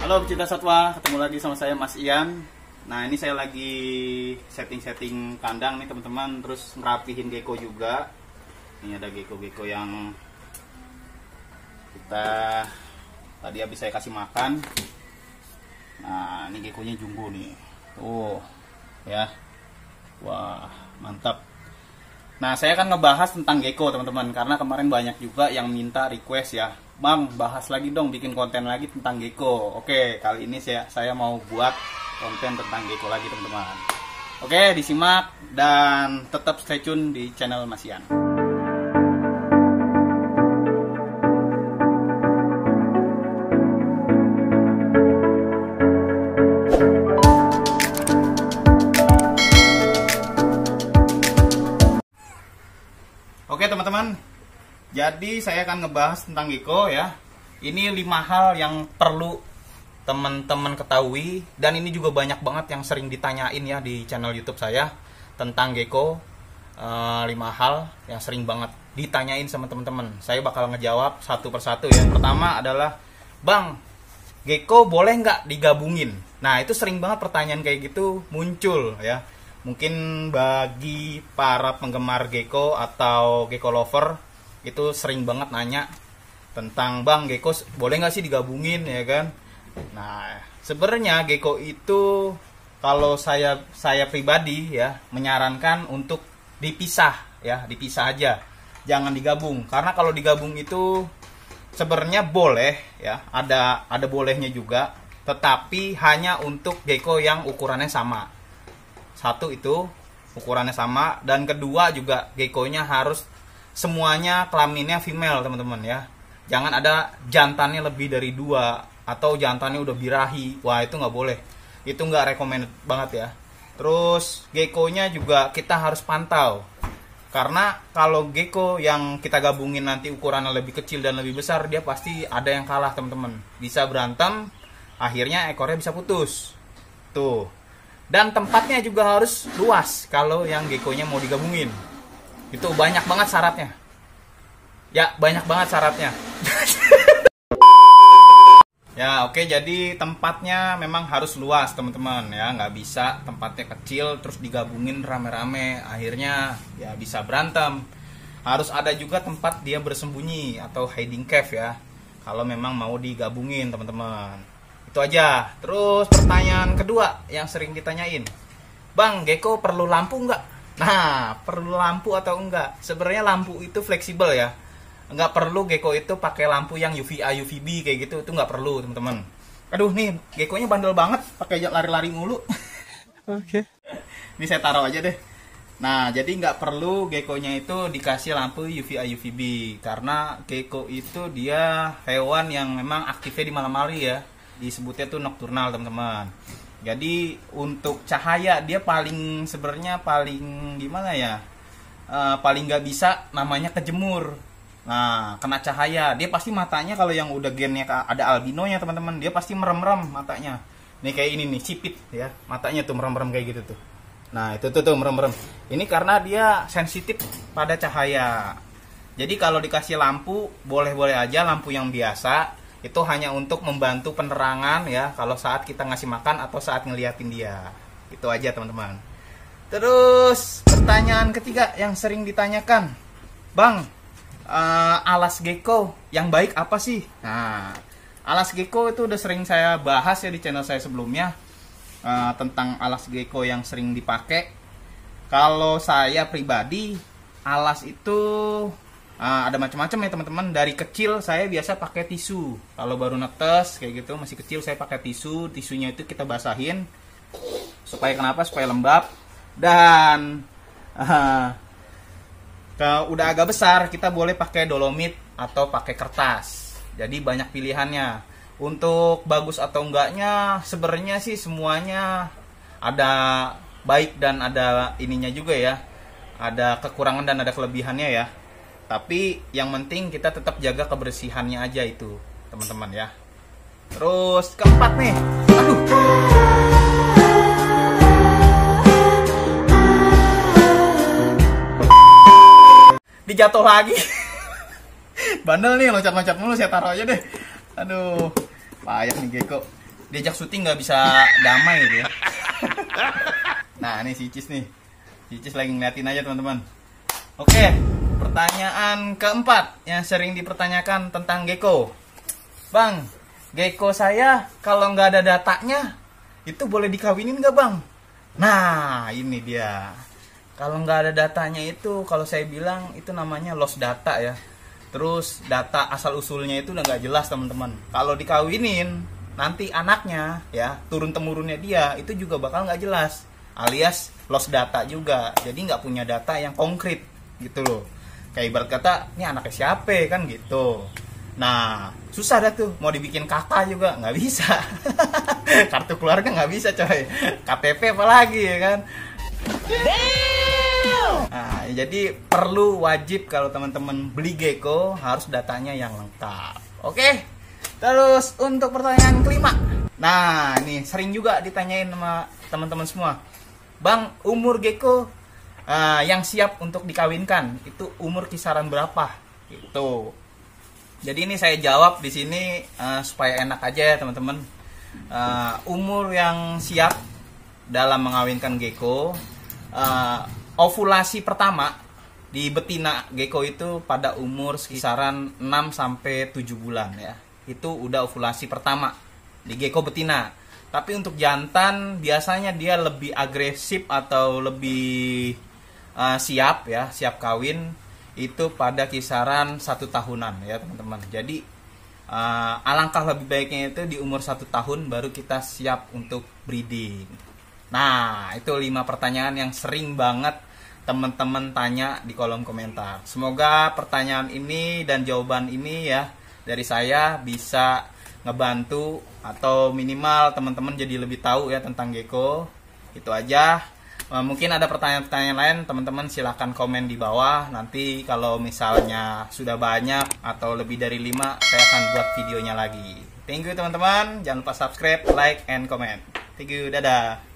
Halo pecinta satwa, ketemu lagi sama saya Mas Ian. Nah ini saya lagi setting-setting kandang nih teman-teman, terus ngerapihin gecko juga. Ini ada gecko-gecko yang kita tadi habis saya kasih makan. Nah ini geckonya jumbo nih, tuh ya, wah mantap. Nah saya akan ngebahas tentang gecko teman-teman, karena kemarin banyak juga yang minta request ya, Bang bahas lagi dong, bikin konten lagi tentang gecko. Oke, kali ini saya mau buat konten tentang gecko lagi teman-teman. Oke, disimak dan tetap stay tune di channel Mas Ian. Oke teman-teman, jadi saya akan ngebahas tentang gecko ya. Ini 5 hal yang perlu teman-teman ketahui, dan ini juga banyak banget yang sering ditanyain ya di channel YouTube saya tentang gecko. 5 hal yang sering banget ditanyain sama teman-teman. Saya bakal ngejawab satu persatu. Yang pertama adalah, Bang, gecko boleh nggak digabungin? Nah itu sering banget pertanyaan kayak gitu muncul ya. Mungkin bagi para penggemar gecko atau gecko lover itu sering banget nanya tentang, Bang, gecko boleh nggak sih digabungin ya kan? Nah sebenarnya gecko itu kalau saya pribadi ya menyarankan untuk dipisah ya, dipisah aja, jangan digabung. Karena kalau digabung itu sebenarnya boleh ya, ada bolehnya juga, tetapi hanya untuk gecko yang ukurannya sama. Satu itu ukurannya sama, dan kedua juga geckonya harus semuanya kelaminnya female teman-teman ya. Jangan ada jantannya lebih dari 2 atau jantannya udah birahi. Wah itu nggak boleh, itu nggak recommended banget ya. Terus geckonya juga kita harus pantau, karena kalau gecko yang kita gabungin nanti ukurannya lebih kecil dan lebih besar, dia pasti ada yang kalah teman-teman, bisa berantem, akhirnya ekornya bisa putus tuh. Dan tempatnya juga harus luas kalau yang geckonya mau digabungin. Itu banyak banget syaratnya. Ya, banyak banget syaratnya. Ya, oke, jadi tempatnya memang harus luas, teman-teman ya. Nggak bisa tempatnya kecil terus digabungin rame-rame, akhirnya ya bisa berantem. Harus ada juga tempat dia bersembunyi atau hiding cave ya, kalau memang mau digabungin, teman-teman. Itu aja. Terus pertanyaan kedua yang sering ditanyain, Bang, gecko perlu lampu nggak? Nah, perlu lampu atau enggak? Sebenarnya lampu itu fleksibel ya. Nggak perlu gecko itu pakai lampu yang UVA, UVB kayak gitu, itu nggak perlu teman-teman. Aduh nih, geckonya bandel banget, pakai lari-lari mulu. Oke. Ini saya taruh aja deh. Nah, jadi nggak perlu geckonya itu dikasih lampu UVA, UVB, karena gecko itu dia hewan yang memang aktifnya di malam hari ya. Disebutnya tuh nocturnal teman-teman. Jadi untuk cahaya dia sebenarnya paling gimana ya, paling nggak bisa namanya kejemur. Nah kena cahaya dia pasti matanya, kalau yang udah gennya ada albinonya teman-teman, dia pasti merem-merem matanya. Nih kayak ini nih, cipit ya, matanya tuh merem-merem kayak gitu tuh. Nah itu tuh merem-merem. Ini karena dia sensitif pada cahaya. Jadi kalau dikasih lampu boleh-boleh aja, lampu yang biasa. Itu hanya untuk membantu penerangan ya, kalau saat kita ngasih makan atau saat ngeliatin dia. Itu aja teman-teman. Terus pertanyaan ketiga yang sering ditanyakan, Bang, alas gecko yang baik apa sih? Nah, alas gecko itu udah sering saya bahas ya di channel saya sebelumnya, tentang alas gecko yang sering dipakai. Kalau saya pribadi, alas itu ada macam-macam ya teman-teman. Dari kecil saya biasa pakai tisu. Kalau baru netes kayak gitu, masih kecil, saya pakai tisu. Tisunya itu kita basahin supaya kenapa? Supaya lembab. Dan udah agak besar, kita boleh pakai dolomit atau pakai kertas. Jadi banyak pilihannya. Untuk bagus atau enggaknya, sebenarnya sih semuanya ada baik dan ada ininya juga ya. Ada kekurangan dan ada kelebihannya ya. Tapi yang penting kita tetap jaga kebersihannya aja itu, teman-teman ya. Terus keempat nih, aduh, dijatuh lagi. Bandel nih, loncat-loncat mulu, saya taruh aja deh. Aduh, payah nih gecko. diajak syuting nggak bisa damai gitu ya. Nah ini si Cis nih, si Cis lagi ngeliatin aja teman-teman. Oke, pertanyaan keempat yang sering dipertanyakan tentang gecko. Bang, gecko saya kalau nggak ada datanya itu boleh dikawinin nggak bang? Nah ini dia, kalau nggak ada datanya itu kalau saya bilang itu namanya lost data ya. Terus data asal usulnya itu udah nggak jelas teman-teman. Kalau dikawinin nanti anaknya ya turun temurunnya dia itu juga bakal nggak jelas, alias lost data juga. Jadi nggak punya data yang konkret gitu loh. Kayak ibarat kata ini anaknya siapa kan gitu. Nah susah dah tuh, mau dibikin kakak juga nggak bisa. Kartu keluarga nggak bisa coy, KTP apalagi ya kan. Nah, jadi perlu wajib kalau teman-teman beli gecko harus datanya yang lengkap. Oke. Terus untuk pertanyaan kelima. Nah, ini sering juga ditanyain sama teman-teman semua. Bang, umur gecko yang siap untuk dikawinkan itu umur kisaran berapa? Gitu. Jadi ini saya jawab di sini supaya enak aja ya teman-teman. Umur yang siap dalam mengawinkan gecko, ovulasi pertama di betina gecko itu pada umur kisaran 6 sampai 7 bulan ya. Itu udah ovulasi pertama di gecko betina. Tapi untuk jantan biasanya dia lebih agresif atau lebih siap ya, siap kawin itu pada kisaran 1 tahunan ya teman-teman. Jadi alangkah lebih baiknya itu di umur 1 tahun baru kita siap untuk breeding. Nah itu 5 pertanyaan yang sering banget teman-teman tanya di kolom komentar. Semoga pertanyaan ini dan jawaban ini ya dari saya bisa ngebantu atau minimal teman-teman jadi lebih tahu ya tentang gecko. Itu aja. Mungkin ada pertanyaan-pertanyaan lain, teman-teman silahkan komen di bawah. Nanti kalau misalnya sudah banyak atau lebih dari 5, saya akan buat videonya lagi. Thank you teman-teman. Jangan lupa subscribe, like, and comment. Thank you. Dadah.